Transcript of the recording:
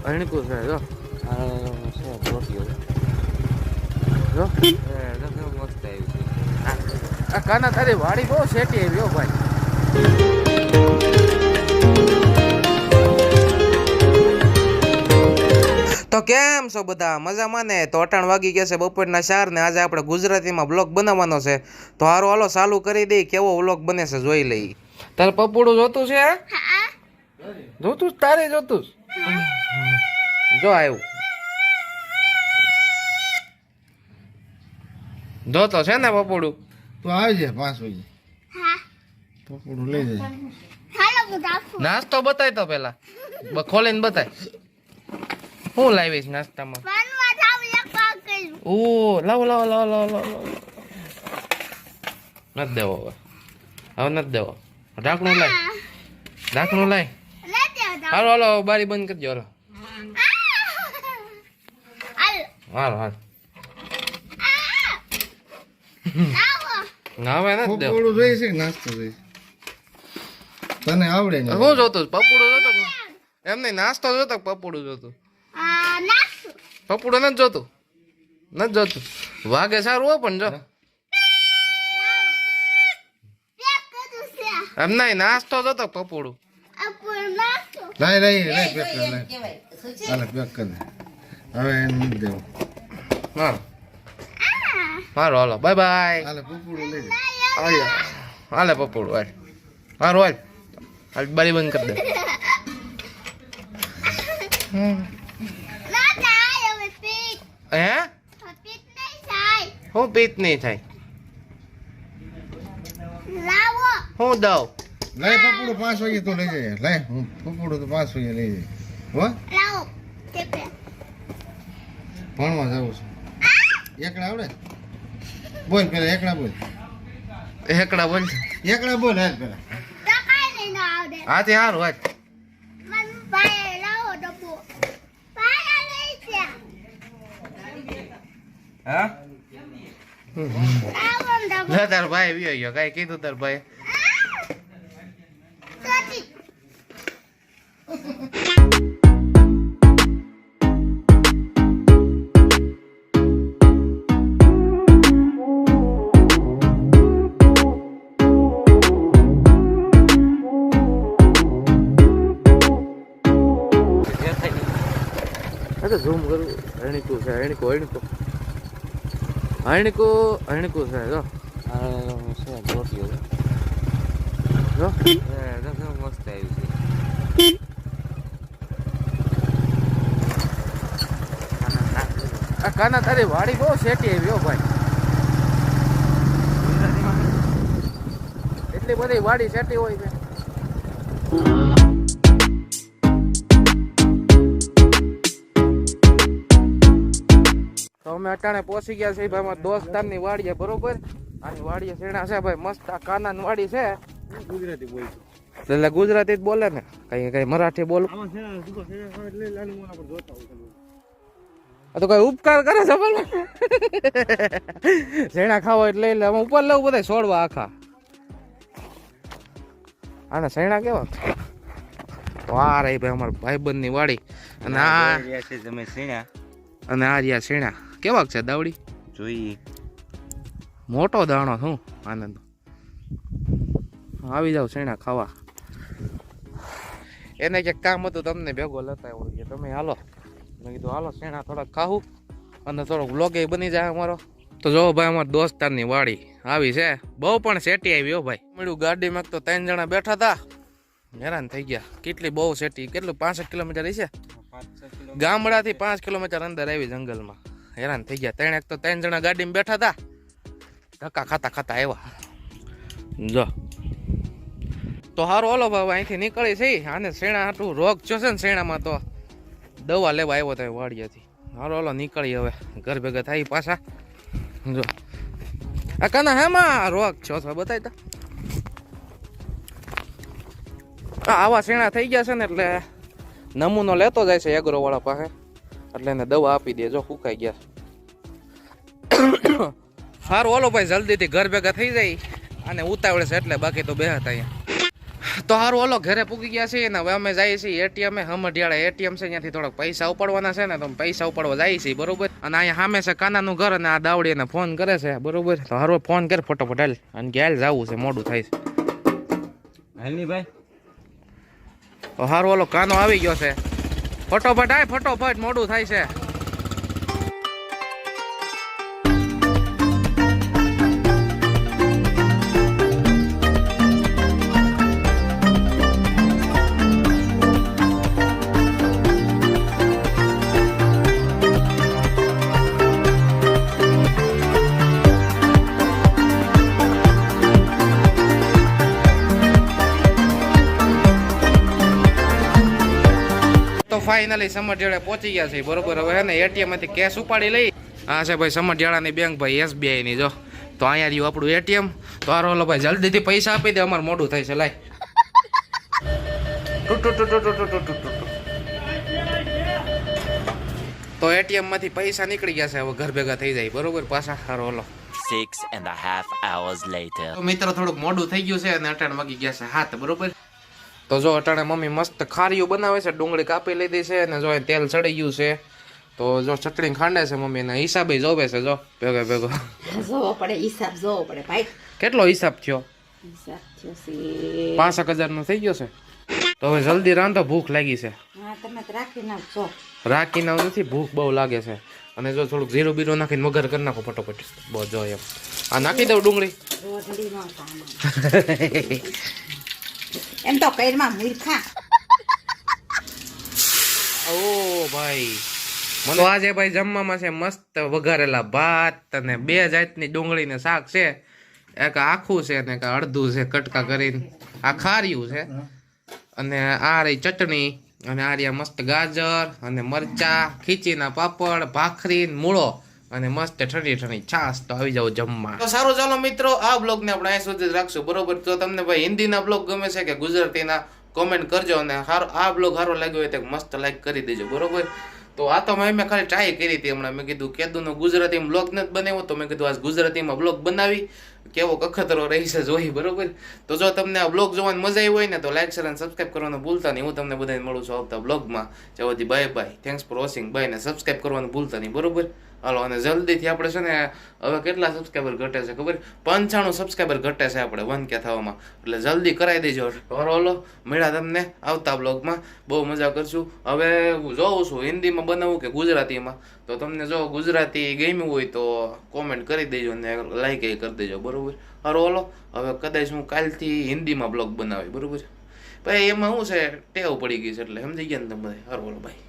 અણકું છે જો છે રોટીઓ જો મસ્ત આવી છે આ કાના તારી વાડી બહુ સેટી આવી હો ભાઈ. તો કેમ છો બધા મજામાં ને? તો 8 વાગી ગયા છે બપોરના 4 ને આજે આપણે ગુજરાતીમાં બ્લોગ બનાવવાનો છે. તો હારો હાલો ચાલુ કરી દઈ કેવો વ્લોગ બને છે જોઈ લઈ. તારે પપોડું જોતું છે? જોતું તારે જોતું જો આવ્યું જોતો છે ને પપોડું? તો આવી જાય 5 વાગે. પપોડું લઈ જાય. નાસ્તો બતાય તો પેલા ખોલીને બતાય હું લાવીશ નાસ્તામાં. ઓ લાવો લાવો લાવો લાવો લાવો નથી દેવો હવે નથી દેવો. ઢાંકણું લાય ઢાંકણું લાય. હાલો હાલો બારી બંધ કરજો. હાલો હાલો હાલો હવે નથી દેવો. પપોડું જોઈ છે નાસ્તો જોઈ તને આવડે ને? શું જોતું પપોડું જોતો એમ નહીં નાસ્તો જોતો પપોડું જોતું? પપોડું નથી જોતું નથી જોતું. વાગે સારું હો પણ જો એમ નહીં નાસ્તો જોતો પપોડું. લાય લાય લાય પેક કર લાય હાલે પેક કર દે હવે એને નથી દેવું. હાલો હાલો હાલો બાય બાય. હાલે પપોડું લઈ જાય. હાલે હાલે પપોડું હાલ હારું હાલ હાલ બારી બંધ કરી દે. હે હું પીત નહીં થાય હું દઉં લાય પપોડું 5 વાગે તો લઈ જાય. લાય હું પપોડું તો 5 વાગે લઈ જાય. હો ભણવા જાઉં છું. એકડા આવડે? બોલ પેલા એકડા બોલ. એકડા બોલ એકડા બોલ હાલ પેલા. હાથી હારું હાલ. હા તાર ભાઈ વિયો ગયો કઈ કીધું તાર ભાઈ? ઝૂમ કરું. અણકું છે અણકું અણકું અણકું અણકું છે જો છે રોટીઓ જો મસ્ત આવી છે. આ કાના તારી વાડી બહુ સેટી આવી હો ભાઈ. એટલી બધી વાડી સેટી હોય છે. તો અમે અટાણે પહોંચી ગયા છે ભાઈ દોસ્તારની વાડીએ બરોબર. આની વાડીએ શેણા છે ભાઈ મસ્ત. આ કાનાની વાડી છે. ગુજરાતી બોલ એટલે ગુજરાતી જ બોલે ને કઈ કઈ મરાઠી બોલ. તો કઈ ઉપકાર કરે છે બોલ. શેણા ખાવા એટલે લઈ લે. અમે ઉપર લઉં બધા છોડવા આખા. આને શેણા કેવા તો આ રહી ભાઈ અમારા ભાઈબંધ ની વાડી. અને આ તમે સીણા અને આ રહ્યા શેણા કેવાક છે દાવડી જોઈએ. મોટો દાણો શું આનંદ. આવી જાવ શેણા ખાવા. એને ક્યાંક કામ હતું તમને ભેગો લેતા આવ્યો કે તમે હાલો. મેં કીધું હાલો શેણા થોડાક ખાવું અને થોડોક વ્લોગે બની જાય અમારો. તો જો ભાઈ અમારા દોસ્તારની વાડી આવી છે. બહુ પણ સેટી આવી હો ભાઈ. મળ્યું ગાડીમાં તો 3 જણા બેઠા હતા હેરાન થઈ ગયા. કેટલી બહુ સેટી કેટલું 65 કિલોમીટર છે ગામડાથી 5 કિલોમીટર અંદર આવી જંગલમાં. હેરાન થઈ ગયા. તો 3 જણા ગાડીમાં બેઠા હતા ધક્કા ખાતા ખાતા આવ્યા જો. તો હારું હાલો ભાઈ અહીંથી નીકળી છે. આને શેણા હાટું રોગ છો છે ને શેણામાં તો દવા લેવા આવ્યો હતો વાડિયાથી. હાલો હાલો નીકળી હવે ઘર ભેગા થાય પાછા. જો આ કાના હેમાં રોગ છો બતાય તો. આવા શેણા થઈ ગયા છે ને એટલે નમૂનો લેતો જાય છે એગ્રો વાળા પાસે એટલે એને દવા આપી દે. જો ફૂંકાઈ ગયા. સારું હાલો ભાઈ જલ્દીથી ઘર ભેગા થઈ જાય. અને ઉતાવળે છે એટલે બાકી તો બેહતા અહીંયા. તો હારું ઓલો ઘરે પૂગી ગયા છીએ ને હવે અમે જઈએ છીએ એટીએમ હમઢિયાળા એટીએમ છે ત્યાંથી થોડાક પૈસા ઉપાડવાના છે ને તો પૈસા ઉપાડવા જઈએ છીએ બરોબર અને અહીંયા સામે છે કાનાનું ઘર અને આ દાવડી એને ફોન કરે છે બરોબર તો હારું ફોન કર ફટોફટ હાલ અને ગેલ જવું છે મોડું થાય છે હાલની ભાઈ તો હારું ઓલો કાનો આવી ગયો છે ફટોફટ આય ફટોફટ મોડું થાય છે તો ફાઇનલી સમઢિયાળે પહોંચી ગયા છે બરોબર હવે હે ને એટીએમ માંથી કેશ ઉપાડી લઈ આ છે ભાઈ સમઢિયાળાની બેંક ભાઈ SBI ની જો તો અહીંયા રહ્યું આપણું એટીએમ તો હારો ઓલો ભાઈ જલ્દીથી પૈસા આપી દે અમારે મોડું થાય છે લાય તો એટીએમ માંથી પૈસા નીકળી ગયા છે હવે ઘર ભેગા થઈ જાય બરોબર પાછા હારો ઓલો 6.5 hours later. તો મિત્રો થોડુંક મોડું થઈ ગયું છે અને અટાણ વાગી ગયા છે 7 બરોબર તો જો અટાણે મમ્મી મસ્ત ખારીયું બનાવે છે ડુંગળી કાપી લીધી છે અને જો તેલ ચડી ગયું છે તો જો ચટણી ખાંડે છે મમ્મી ને હિસાબે જોવે છે જો ભેગો ભેગો જોવો પડે હિસાબ જોવો પડે ભાઈ કેટલો હિસાબ થયો હિસાબ થયો છે 5,000 નો થઈ ગયો છે તો હવે જલ્દી રાંધો ભૂખ લાગી છે હા તમે તો રાખી નાખજો રાખી ના નથી ભૂખ બહુ લાગે છે અને જો થોડુંક જીરું બીરું નાખીને વઘાર કરી નાખો ફટોફટ બહુ જો એમ આ નાખી દઉં ડુંગળી રોટલી નો સામાન એમ તો કઈરમાં મૂર્ખા ઓ ભાઈ મને તો આજે ભાઈ જમવામાં છે મસ્ત વઘારેલા ભાત અને 2 જાતની ડુંગળી ને શાક છે એક આખું છે ને એક અડધું છે કટકા કરીને આ ખાર્યું છે અને આ રહી ચટણી અને આ રહ્યા મસ્ત ગાજર અને મરચા ખીચીના પાપડ ભાખરી મૂળો અને મસ્ત ઠંડી ઠંડી છાશ તો આવી જાવ જમવા તો સારું ચાલો મિત્રો આ બ્લોગ ને આપણે અહીં સુધી જ રાખશું બરોબર તો તમને ભાઈ હિન્દીના બ્લોગ ગમે છે કે ગુજરાતીના કોમેન્ટ કરજો અને આ બ્લોગ સારો લાગ્યો હોય તો મસ્ત લાઈક કરી દેજો બરોબર તો આ તો મેં ખાલી ટ્રાય કરી હતી હમણાં મેં કીધું કેદુનો ગુજરાતીમાં બ્લોગ નથી બનાવ્યો તો મેં કીધું આજ ગુજરાતીમાં બ્લોગ બનાવી કેવો કખતરો રહી છે જોઈ બરોબર તો જો તમને આ બ્લોગ જોવાની મજા આવી હોય ને તો લાઈક શેર અને સબસ્ક્રાઇબ કરવાનું ભૂલતા નહીં હું તમને બધાને મળું છું આવતા બ્લોગમાં જ્યાં bye bye thanks for watching bye ને સબસ્ક્રાઇબ કરવાનું ભૂલતા નહીં બરોબર હાલો અને જલ્દીથી આપણે છે ને હવે કેટલા સબસ્ક્રાઈબર ઘટે છે ખબર 95 સબસ્ક્રાઈબર ઘટે છે આપણે 1K થવામાં એટલે જલ્દી કરાવી દેજો હાલો મળ્યા તમને આવતા બ્લોગમાં બહુ મજા કરશું હવે જોઉં છું હિન્દીમાં બનાવું કે ગુજરાતીમાં તો તમને જો ગુજરાતી ગમ્યું હોય તો કોમેન્ટ કરી દેજો અને લાઈક એ કરી દેજો બરોબર હાલો હવે કદાચ હું કાલથી હિન્દીમાં બ્લોગ બનાવી બરોબર ભાઈ એમાં શું છે ટેવ પડી ગઈ છે એટલે સમજી ગયા ને તમે હાલો ભાઈ